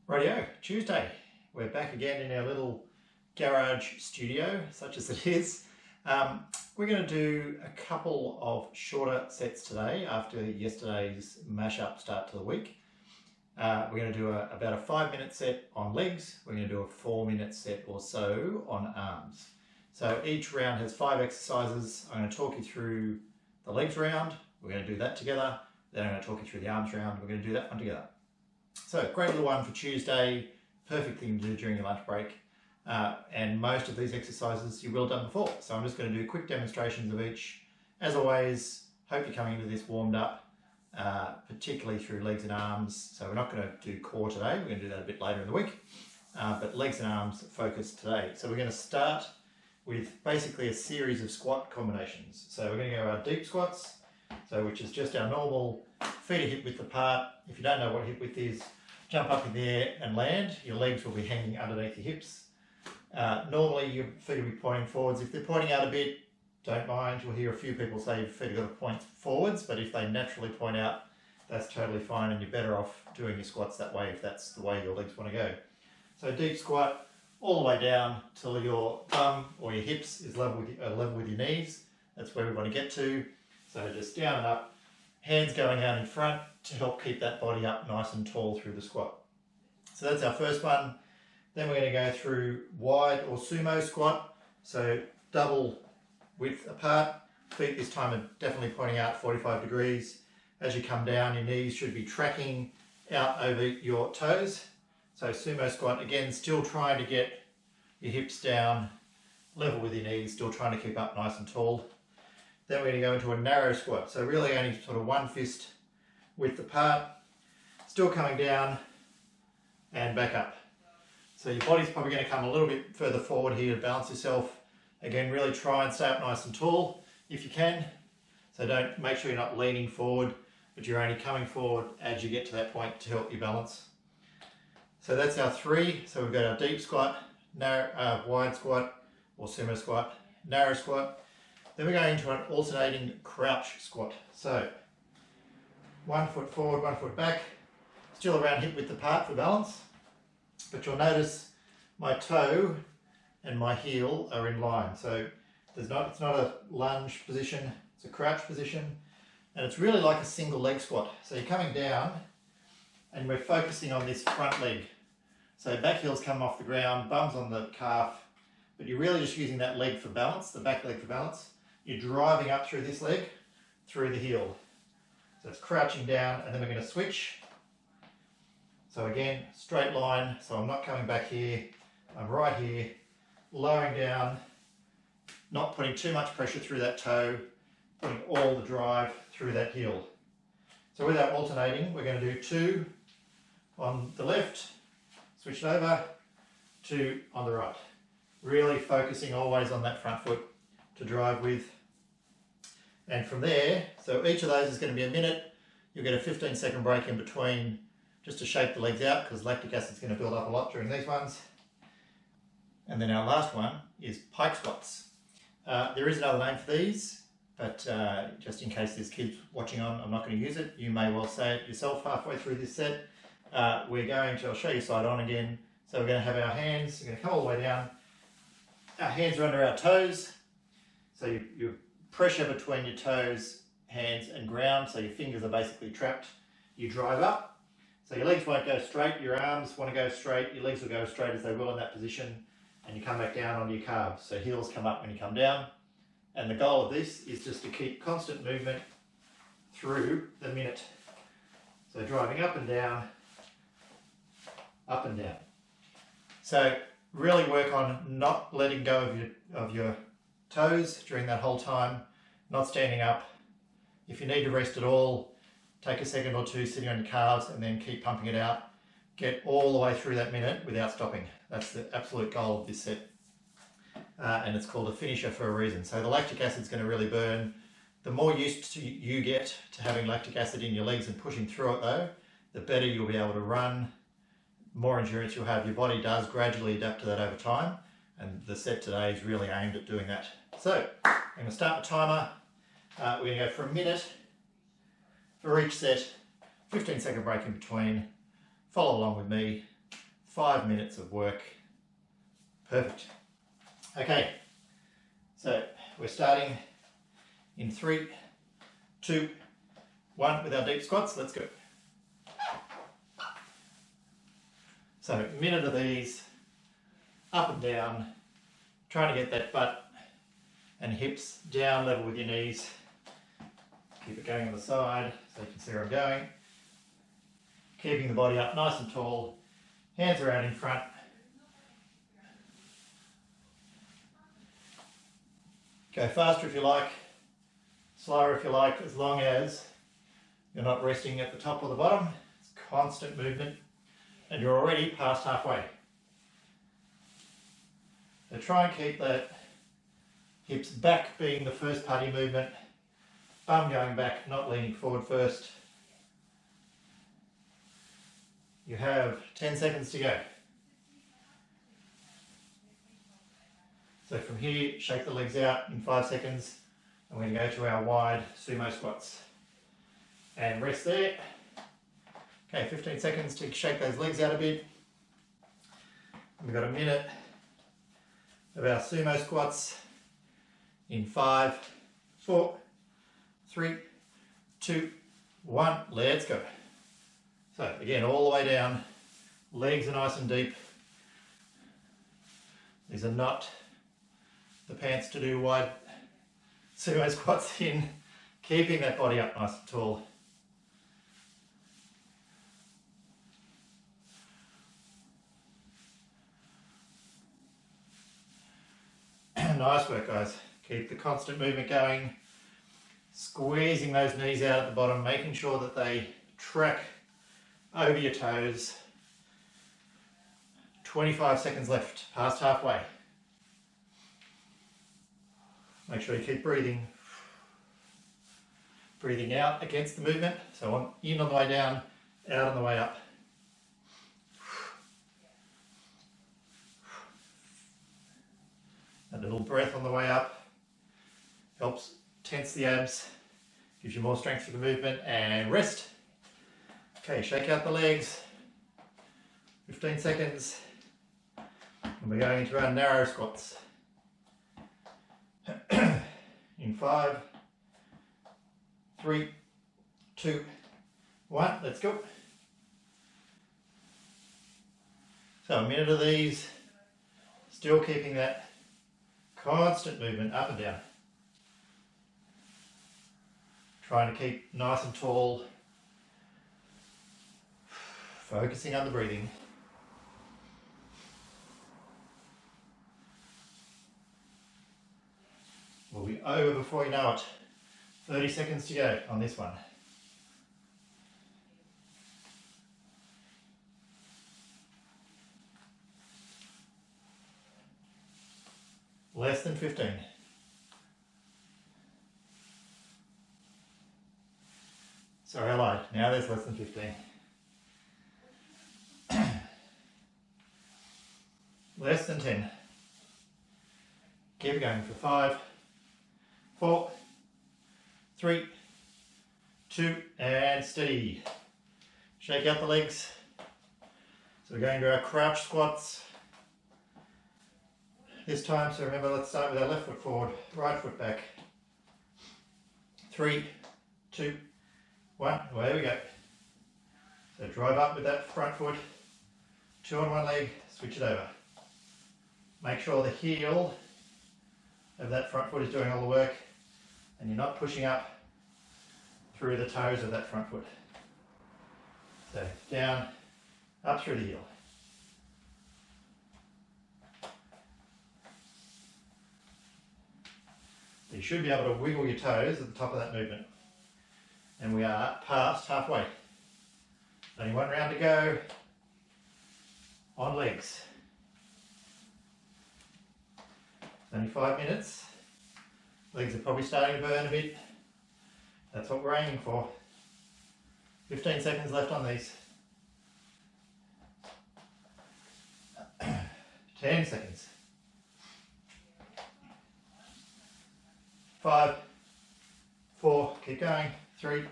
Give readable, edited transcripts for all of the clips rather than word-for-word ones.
Rightio, Tuesday. We're back again in our little garage studio, such as it is. We're going to do a couple of shorter sets today after yesterday's mash-up start to the week. We're going to do about a 5-minute set on legs. We're going to do a 4-minute set or so on arms. So each round has 5 exercises. I'm going to talk you through the legs round. We're going to do that together. Then I'm going to talk you through the arms round. We're going to do that one together. So great little one for Tuesday, perfect thing to do during your lunch break. And most of these exercises you will have done before. So I'm just going to do quick demonstrations of each. As always, hope you're coming into this warmed up, particularly through legs and arms. So we're not going to do core today, we're going to do that a bit later in the week. But legs and arms focused today. So we're going to start with basically a series of squat combinations. So we're going to go our deep squats, which is just our normal feet are hip width apart. If you don't know what hip width is, jump up in the air and land. Your legs will be hanging underneath your hips. Normally your feet will be pointing forwards. If they're pointing out a bit, don't mind. You'll hear a few people say your feet have got to point forwards, but if they naturally point out, that's totally fine, and you're better off doing your squats that way if that's the way your legs want to go. So deep squat all the way down till your bum or your hips is level with your knees. That's where we want to get to. So just down and up, hands going out in front to help keep that body up nice and tall through the squat. So that's our first one. Then we're going to go through wide or sumo squat. So double width apart. Feet this time are definitely pointing out 45 degrees. As you come down, your knees should be tracking out over your toes. So sumo squat, again, still trying to get your hips down, level with your knees, still trying to keep up nice and tall. Then we're going to go into a narrow squat. So really only sort of one fist width apart, still coming down and back up. So your body's probably going to come a little bit further forward here to balance yourself. Again, really try and stay up nice and tall if you can. So make sure you're not leaning forward, but you're only coming forward as you get to that point to help you balance. So that's our 3. So we've got our deep squat, narrow, wide squat or sumo squat, narrow squat. Then we're going into an alternating crouch squat. So 1 foot forward, 1 foot back, still around hip width apart for balance. But you'll notice my toe and my heel are in line. So it's not a lunge position, it's a crouch position. And it's really like a single leg squat. So you're coming down and we're focusing on this front leg. So back heel's come off the ground, bum's on the calf, but you're really just using that leg for balance, the back leg for balance. You're driving up through this leg, through the heel. So it's crouching down, and then we're going to switch. So again, straight line, so I'm not coming back here, I'm right here, lowering down, not putting too much pressure through that toe, putting all the drive through that heel. So with our alternating, we're going to do 2 on the left, switch it over, 2 on the right. Really focusing always on that front foot to drive with. And from there, so each of those is going to be a minute. You'll get a 15-second break in between just to shake the legs out, because lactic acid is going to build up a lot during these ones. And then our last one is pike squats. There is another name for these, but just in case there's kids watching on, I'm not going to use it. You may well say it yourself halfway through this set. I'll show you side on again. So we're going to have our hands, we're going to come all the way down. Our hands are under our toes. So your pressure between your toes, hands and ground, so your fingers are basically trapped. You drive up, so your legs won't go straight, your arms want to go straight, your legs will go straight as they will in that position, and you come back down onto your calves. So heels come up when you come down, and the goal of this is just to keep constant movement through the minute. So driving up and down, up and down. So really work on not letting go of your toes during that whole time, not standing up. If you need to rest at all, take a second or two sitting on your calves and then keep pumping it out. Get all the way through that minute without stopping. That's the absolute goal of this set. And it's called a finisher for a reason. So the lactic acid is going to really burn. The more used you get to having lactic acid in your legs and pushing through it though, the better you'll be able to run, more endurance you'll have. Your body does gradually adapt to that over time. And the set today is really aimed at doing that. So I'm going to start the timer. We're going to go for a minute for each set, 15-second break in between. Follow along with me. 5 minutes of work. Perfect. Okay, so we're starting in 3, 2, 1 with our deep squats. Let's go. So a minute of these, up and down, trying to get that butt and hips down level with your knees. Keep it going on the side so you can see where I'm going. Keeping the body up nice and tall, hands around in front. Go faster if you like, slower if you like, as long as you're not resting at the top or the bottom. It's constant movement and you're already past halfway. So try and keep that hips back being the first part of your movement, bum going back, not leaning forward first. You have 10 seconds to go. So from here, shake the legs out in 5 seconds. And we're going to go to our wide sumo squats. And rest there. Okay, 15 seconds to shake those legs out a bit. We've got a minute of our sumo squats in 5, 4, 3, 2, 1. Let's go. So again, all the way down. Legs are nice and deep. These are not the pants to do wide sumo squats in. Keeping that body up nice and tall. Nice work, guys. Keep the constant movement going. Squeezing those knees out at the bottom, making sure that they track over your toes. 25 seconds left, past halfway. Make sure you keep breathing. Breathing out against the movement. So in on the way down, out on the way up. A little breath on the way up helps tense the abs, gives you more strength for the movement, and rest. Okay, shake out the legs. 15 seconds. And we're going into our narrow squats. In 5, 3, 2, 1, let's go. So a minute of these, still keeping that constant movement up and down. Trying to keep nice and tall. Focusing on the breathing. We'll be over before you know it. 30 seconds to go on this one. Less than 15. Sorry, I lied. Now there's less than 15. Less than 10. Keep it going for 5, 4, 3, 2, and steady. Shake out the legs. So we're going to our crouch squats. This time, so remember, let's start with our left foot forward, right foot back. 3, 2, 1, away we go. So drive up with that front foot, 2 on one leg, switch it over. Make sure the heel of that front foot is doing all the work and you're not pushing up through the toes of that front foot. So down, up through the heel. You should be able to wiggle your toes at the top of that movement. And we are past halfway. Only one round to go on legs. Only 5 minutes. Legs are probably starting to burn a bit. That's what we're aiming for. 15 seconds left on these. 10 seconds. 5, 4, keep going. 3,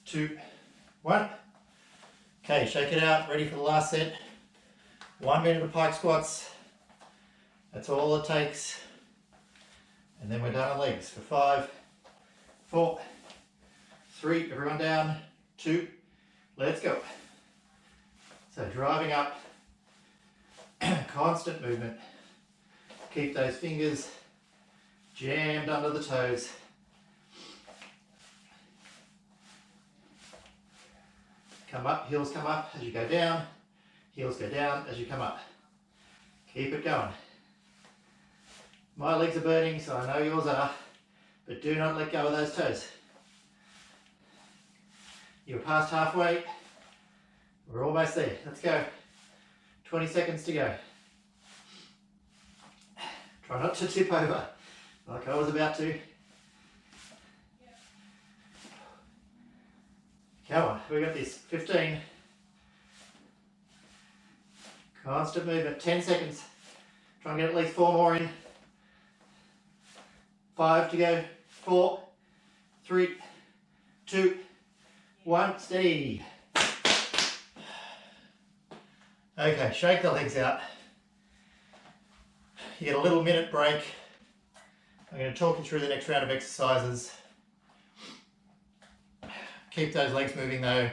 2, 1. Okay, shake it out. Ready for the last set. 1 minute of pike squats. That's all it takes. And then we're done on legs for 5, 4, 3, everyone down, 2, let's go. So driving up, constant movement. Keep those fingers jammed under the toes. Come up, heels come up as you go down, heels go down as you come up. Keep it going. My legs are burning, so I know yours are, but do not let go of those toes. You're past halfway. We're almost there. Let's go. 20 seconds to go. Try not to tip over like I was about to. Come on, we got this. 15. Constant movement. 10 seconds. Try and get at least 4 more in. 5 to go. 4, 3, 2, 1. Steady. Okay, shake the legs out. You get a little minute break. I'm going to talk you through the next round of exercises. Keep those legs moving though.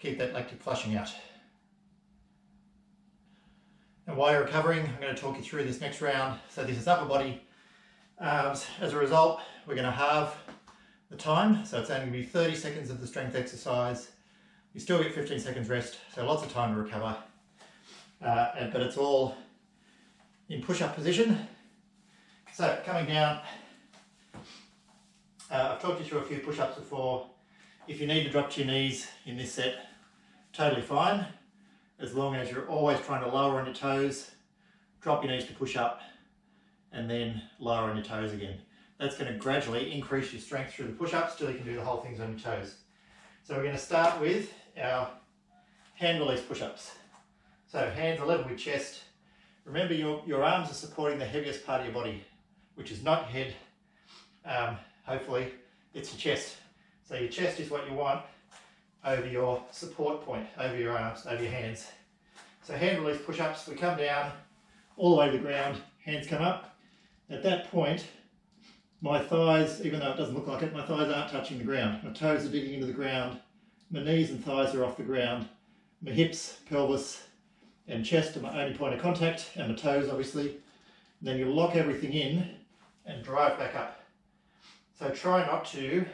Keep that lactic flushing out. And while you're recovering, I'm going to talk you through this next round. So this is upper body arms. As a result, we're going to halve the time. So it's only going to be 30 seconds of the strength exercise. You still get 15 seconds rest, so lots of time to recover. But it's all in push-up position. So coming down, I've talked you through a few push-ups before. If you need to drop to your knees in this set, totally fine. As long as you're always trying to lower on your toes, drop your knees to push up, and then lower on your toes again. That's going to gradually increase your strength through the push-ups till you can do the whole things on your toes. So we're going to start with our hand release push-ups. So hands are level with chest. Remember your arms are supporting the heaviest part of your body, which is not your head. Hopefully it's your chest. So your chest is what you want over your support point, over your arms, over your hands. So hand release push-ups, we come down all the way to the ground, hands come up. At that point, my thighs, even though it doesn't look like it, my thighs aren't touching the ground. My toes are digging into the ground. My knees and thighs are off the ground. My hips, pelvis, and chest are my only point of contact, and my toes obviously. Then you lock everything in and drive back up. So try not to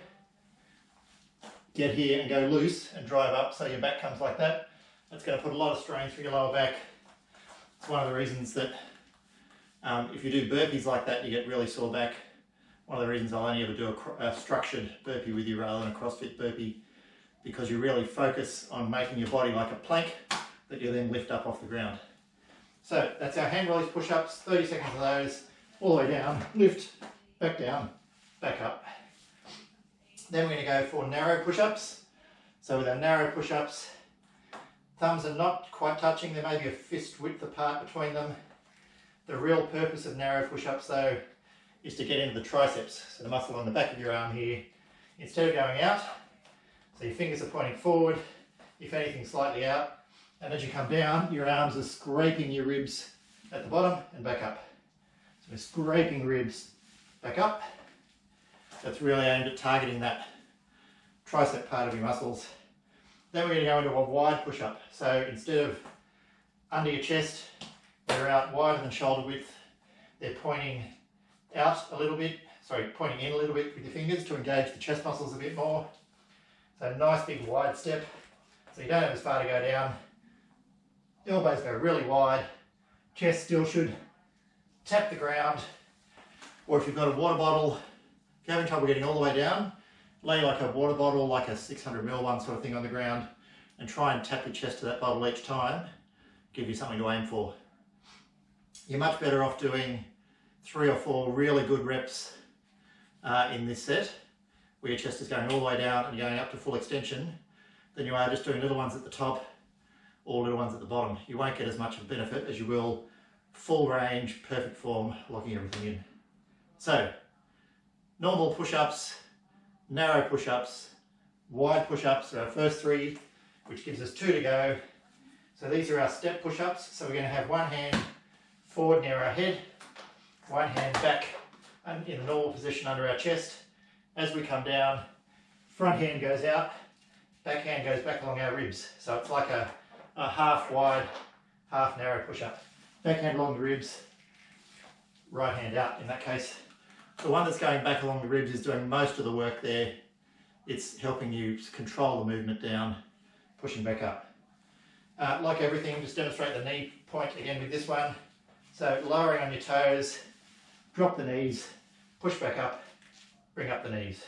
get here and go loose and drive up so your back comes like that. That's going to put a lot of strain through your lower back. It's one of the reasons that if you do burpees like that, you get really sore back. One of the reasons I'll only ever do a structured burpee with you rather than a CrossFit burpee, because you really focus on making your body like a plank that you then lift up off the ground. So that's our hand release push-ups, 30 seconds of those, all the way down, lift, down, back up. Then we're going to go for narrow push-ups. So with our narrow push-ups, thumbs are not quite touching, there may be a fist width apart between them. The real purpose of narrow push-ups though is to get into the triceps, so the muscle on the back of your arm here. Instead of going out, so your fingers are pointing forward, if anything slightly out, and as you come down, your arms are scraping your ribs at the bottom and back up. So we're scraping ribs back up. That's really aimed at targeting that tricep part of your muscles. Then we're going to go into a wide push-up. So instead of under your chest, they're out wider than shoulder width. They're pointing out a little bit, pointing in a little bit with your fingers to engage the chest muscles a bit more. So nice big wide step. So you don't have as far to go down. Elbows go really wide. Chest still should tap the ground. Or if you've got a water bottle, if you're having trouble getting all the way down, lay like a water bottle, like a 600ml one sort of thing on the ground, and try and tap your chest to that bottle each time. Give you something to aim for. You're much better off doing 3 or 4 really good reps in this set, where your chest is going all the way down and going up to full extension, than you are just doing little ones at the top or little ones at the bottom. You won't get as much of a benefit as you will full range, perfect form, locking everything in. So, normal push-ups, narrow push-ups, wide push-ups are our first 3, which gives us 2 to go. So these are our step push-ups. So we're going to have one hand forward near our head, one hand back in the normal position under our chest. As we come down, front hand goes out, back hand goes back along our ribs. So it's like a half wide, half narrow push-up. Back hand along the ribs, right hand out in that case. The one that's going back along the ribs is doing most of the work there. It's helping you control the movement down, pushing back up. Like everything, just demonstrate the knee point again with this one. So lowering on your toes, drop the knees, push back up, bring up the knees.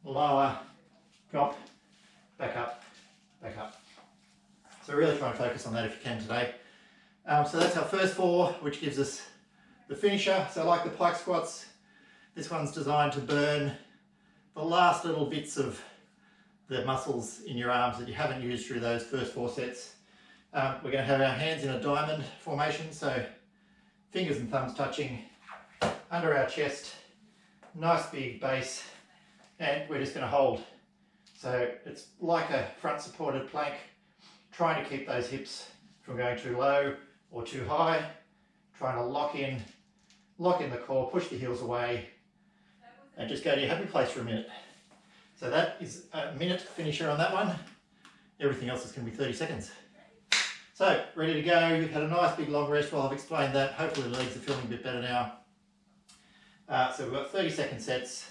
Lower, drop, back up, back up. So really try and focus on that if you can today. So that's our first 4, which gives us the finisher. So like the pike squats, this one's designed to burn the last little bits of the muscles in your arms that you haven't used through those first 4 sets. We're going to have our hands in a diamond formation, so fingers and thumbs touching under our chest, nice big base, and we're just going to hold. So it's like a front supported plank, trying to keep those hips from going too low or too high, trying to lock in the core, push the heels away, and just go to your happy place for a minute. So that is a minute finisher on that one. Everything else is going to be 30 seconds. So, ready to go. You've had a nice big long rest while I've explained that. Hopefully the legs are feeling a bit better now. So we've got 30-second sets,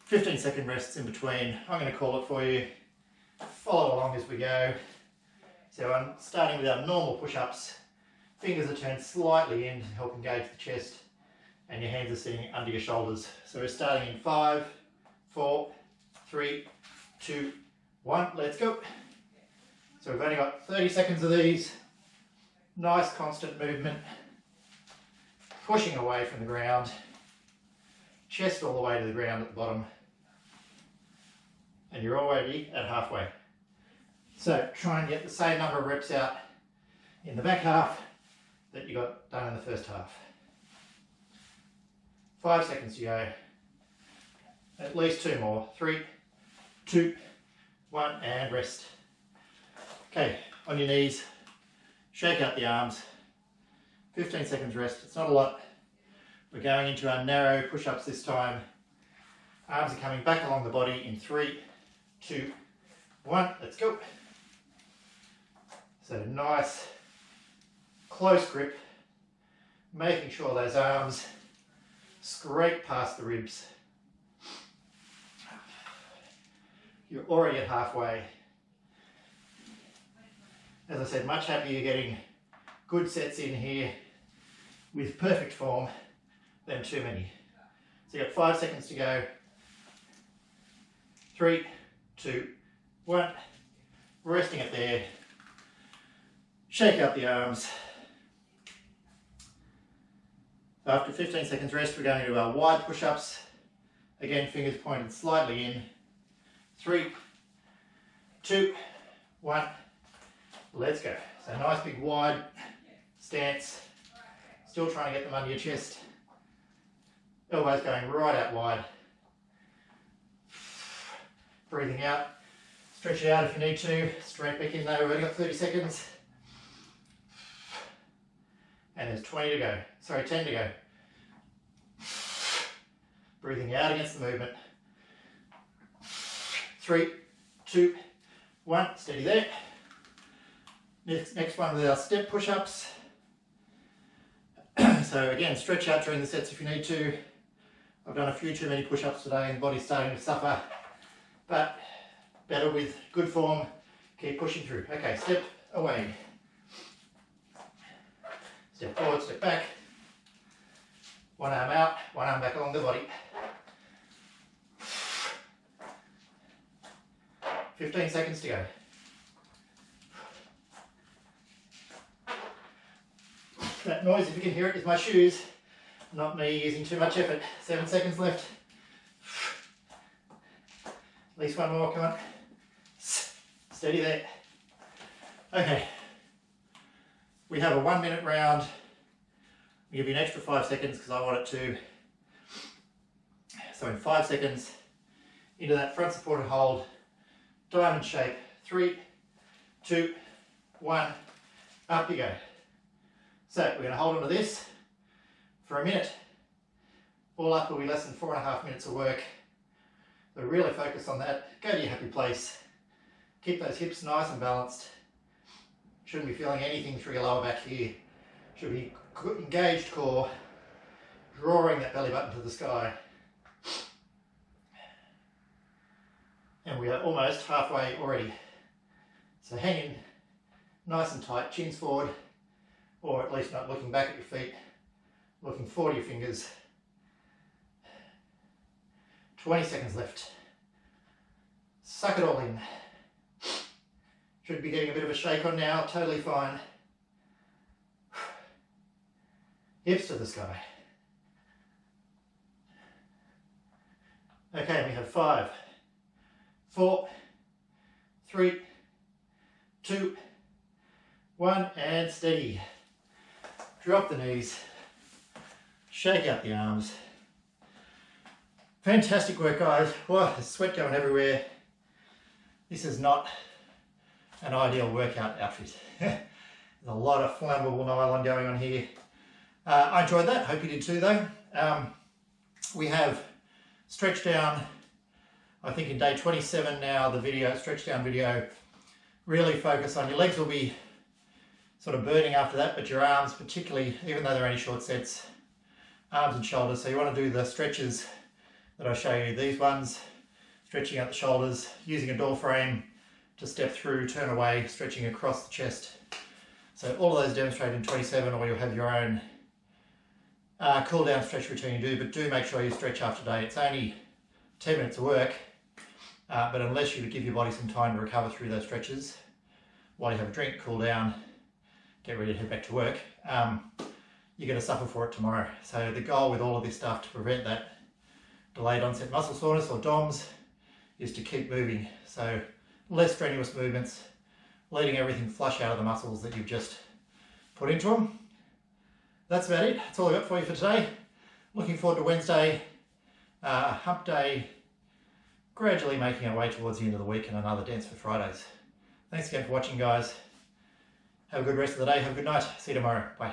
15-second rests in between. I'm going to call it for you. Follow along as we go. So I'm starting with our normal push-ups. Fingers are turned slightly in to help engage the chest, and your hands are sitting under your shoulders. So we're starting in 5, 4, 3, 2, 1. Let's go. So we've only got 30 seconds of these. Nice constant movement. Pushing away from the ground. Chest all the way to the ground at the bottom. And you're already at halfway. So try and get the same number of reps out in the back half that you got done in the first half. 5 seconds to go. At least 2 more. 3, 2, 1, and rest. Okay, on your knees, shake out the arms. 15 seconds rest, it's not a lot. We're going into our narrow push-ups this time. Arms are coming back along the body in 3, 2, 1, let's go. So nice, close grip, making sure those arms scrape past the ribs. You're already at halfway. As I said, much happier getting good sets in here with perfect form than too many. So you've got 5 seconds to go. 3, 2, 1. Resting it there. Shake out the arms. After 15 seconds rest, we're going to do our wide push-ups. Again, fingers pointed slightly in. 3, 2, 1. Let's go. So nice big wide stance. Still trying to get them under your chest. Elbows going right out wide. Breathing out. Stretch it out if you need to. Straight back in though. We've only got 30 seconds. And there's 20 to go. Sorry, 10 to go. Breathing out against the movement. 3, 2, 1. Steady there. Next one with our step push-ups. So again, stretch out during the sets if you need to. I've done a few too many push-ups today and the body's starting to suffer. But better with good form. Keep pushing through. Okay, step away. Step forward, step back. One arm out, one arm back along the body. 15 seconds to go. That noise, if you can hear it, is my shoes, not me using too much effort. 7 seconds left. At least one more, come on. Steady there. Okay. We have a 1 minute round. I'll give you an extra 5 seconds because I want it to. So in 5 seconds, into that front supported hold, diamond shape. 3, 2, 1. Up you go. So we're going to hold on to this for a minute. All up will be less than 4.5 minutes of work. So really focus on that. Go to your happy place. Keep those hips nice and balanced. Shouldn't be feeling anything through your lower back here. Should be engaged core, drawing that belly button to the sky. And we are almost halfway already. So hang in nice and tight, chins forward, or at least not looking back at your feet, looking forward to your fingers. 20 seconds left. Suck it all in. Should be getting a bit of a shake on now, totally fine. Hips to the sky. Okay, we have 5, 4, 3, 2, 1, and steady. Drop the knees, shake out the arms. Fantastic work, guys. Wow, there's sweat going everywhere. This is not an ideal workout outfit. There's a lot of flammable nylon going on here. I enjoyed that, hope you did too though. We have stretch down, I think in day 27 now, the video, stretch down video, really focus on your legs will be sort of burning after that, but your arms particularly, even though they're only short sets, arms and shoulders. So you want to do the stretches that I show you, these ones, stretching out the shoulders, using a door frame to step through, turn away, stretching across the chest. So all of those demonstrated in 27, or you'll have your own cool down stretch routine you do, but do make sure you stretch after day. It's only 10 minutes of work, but unless you give your body some time to recover through those stretches, while you have a drink, cool down, get ready to head back to work, you're going to suffer for it tomorrow. So the goal with all of this stuff to prevent that delayed onset muscle soreness or DOMS is to keep moving. So less strenuous movements, letting everything flush out of the muscles that you've just put into them. That's about it. That's all I've got for you for today. Looking forward to Wednesday, hump day, gradually making our way towards the end of the week and another dance for Fridays. Thanks again for watching, guys. Have a good rest of the day. Have a good night. See you tomorrow. Bye.